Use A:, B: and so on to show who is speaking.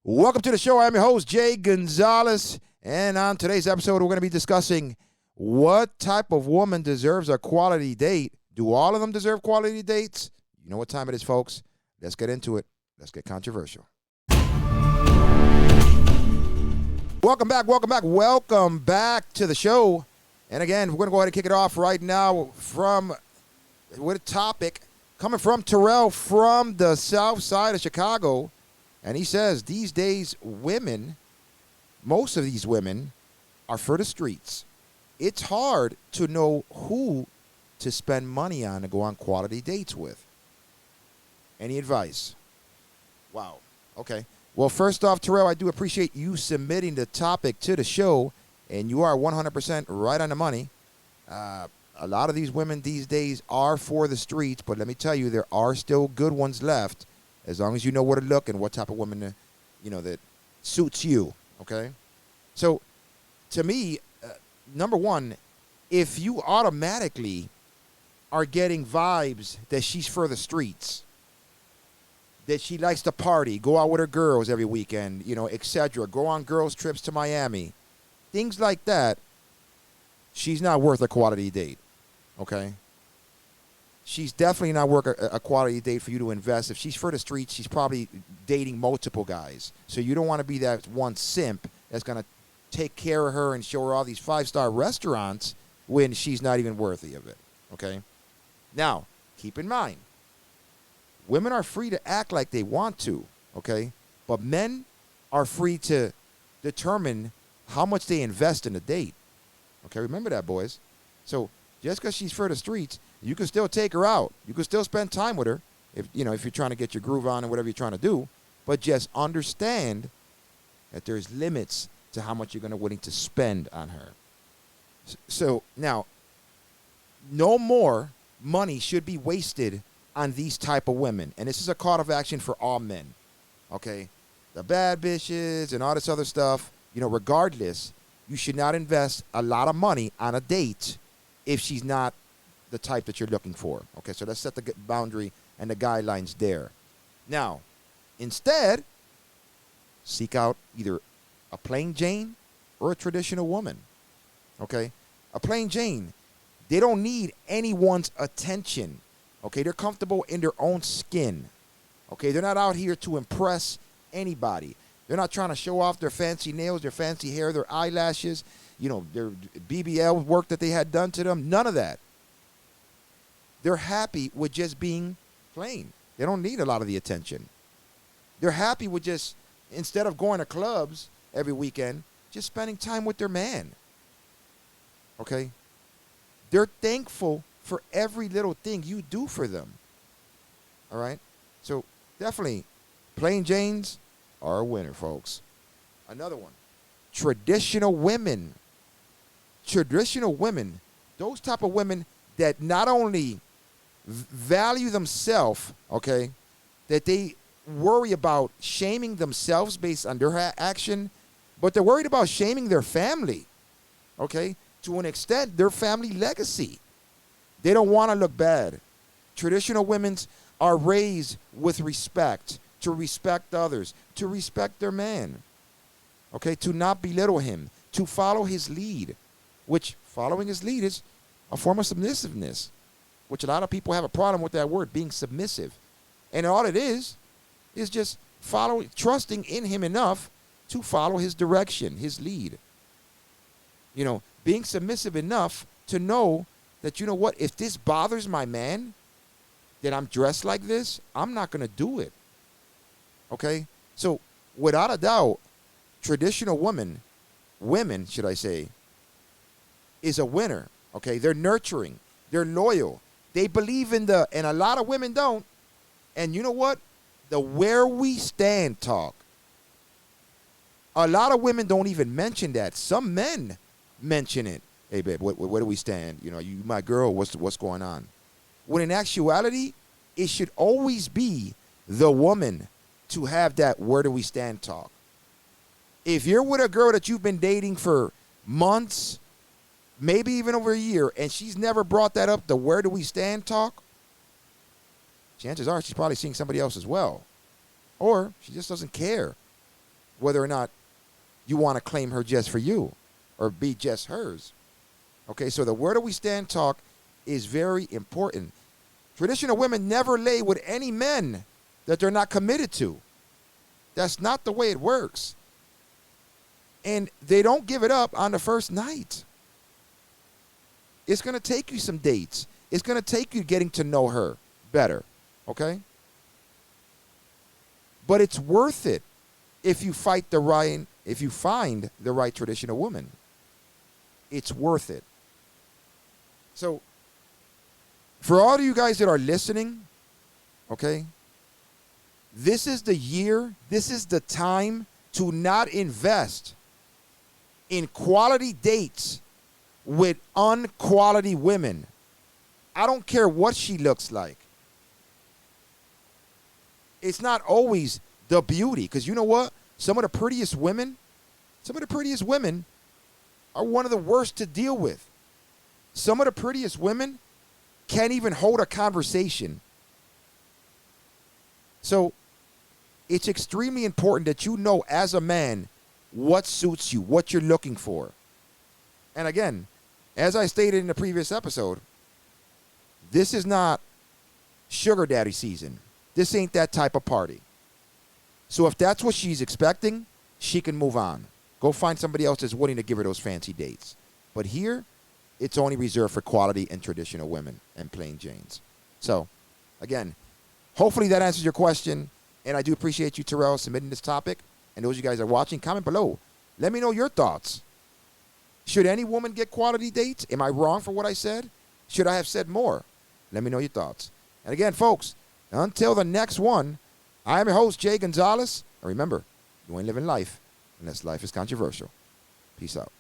A: Welcome to the show. I'm your host, Jay Gonzalez. And on today's episode, we're going to be discussing what type of woman deserves a quality date. Do all of them deserve quality dates? You know what time it is, folks. Let's get into it. Let's get controversial. Welcome back to the show. And again, we're going to go ahead and kick it off right now with a topic coming from Terrell from the south side of Chicago. And he says these days most of these women are for the streets. It's hard to know who to spend money on to go on quality dates with. Any advice? Wow. Okay. Well, first off, Terrell, I do appreciate you submitting the topic to the show, and you are 100% right on the money. A lot of these women these days are for the streets, but let me tell you, there are still good ones left. As long as you know where to look and what type of woman, that suits you, okay? So, to me, number one, if you automatically are getting vibes that she's for the streets, that she likes to party, go out with her girls every weekend, etc., go on girls' trips to Miami, things like that, she's not worth a quality date, okay? She's definitely not worth a quality date for you to invest. If she's for the streets, she's probably dating multiple guys. So you don't want to be that one simp that's going to take care of her and show her all these five-star restaurants when she's not even worthy of it, okay? Now, keep in mind, women are free to act like they want to, okay? But men are free to determine how much they invest in a date, okay? Remember that, boys. So just because she's for the streets, you can still take her out. You can still spend time with her if you're trying to get your groove on and whatever you're trying to do. But just understand that there's limits to how much you're willing to spend on her. So now, no more money should be wasted on these type of women. And this is a call of action for all men, okay? The bad bitches and all this other stuff, regardless, you should not invest a lot of money on a date if she's not the type that you're looking for. Okay, so let's set the boundary and the guidelines there. Now, instead, seek out either a plain Jane or a traditional woman. Okay, a plain Jane, they don't need anyone's attention. Okay, they're comfortable in their own skin. Okay, they're not out here to impress anybody. They're not trying to show off their fancy nails, their fancy hair, their eyelashes, their BBL work that they had done to them. None of that. They're happy with just being plain. They don't need a lot of the attention. They're happy with just, instead of going to clubs every weekend, just spending time with their man. Okay? They're thankful for every little thing you do for them. All right? So definitely, plain Janes are a winner, folks. Another one, traditional women. Traditional women, those type of women that not only value themselves, okay, that they worry about shaming themselves based on their action, but they're worried about shaming their family, okay, to an extent, their family legacy. They don't want to look bad. Traditional women are raised with respect, to respect others, to respect their man, okay, to not belittle him, to follow his lead, which following his lead is a form of submissiveness, which a lot of people have a problem with that word, being submissive. And all it is just trusting in him enough to follow his direction, his lead. Being submissive enough to know that, if this bothers my man, that I'm dressed like this, I'm not going to do it. Okay? So, without a doubt, traditional women, should I say, is a winner. Okay? They're nurturing. They're loyal. They believe and a lot of women don't. And you know what? The where we stand talk. A lot of women don't even mention that. Some men mention it. Hey, babe, where do we stand? You my girl, what's going on? When in actuality, it should always be the woman to have that where do we stand talk. If you're with a girl that you've been dating for months, maybe even over a year, and she's never brought that up, the where do we stand talk, chances are she's probably seeing somebody else as well. Or she just doesn't care. whether or not you want to claim her just for you or be just hers. Okay, so the where do we stand talk is very important. Traditional women never lay with any men that they're not committed to. That's not the way it works. And they don't give it up on the first night. It's going to take you some dates. It's going to take you getting to know her better, okay? But it's worth it if you find the right traditional woman. It's worth it. So, for all of you guys that are listening, okay, this is the year, this is the time to not invest in quality dates with unquality women. I don't care what she looks like. It's not always the beauty, because you know what? Some of the prettiest women are one of the worst to deal with. Some of the prettiest women can't even hold a conversation. So it's extremely important that you know as a man what suits you, what you're looking for. And again, as I stated in the previous episode, this is not sugar daddy season. This ain't that type of party. So if that's what she's expecting, she can move on. Go find somebody else that's willing to give her those fancy dates. But here, it's only reserved for quality and traditional women and plain Janes. So, again, hopefully that answers your question. And I do appreciate you, Terrell, submitting this topic. And those of you guys that are watching, comment below. Let me know your thoughts. Should any woman get quality dates? Am I wrong for what I said? Should I have said more? Let me know your thoughts. And again, folks, until the next one, I am your host, Jay Gonzalez. And remember, you ain't living life unless life is controversial. Peace out.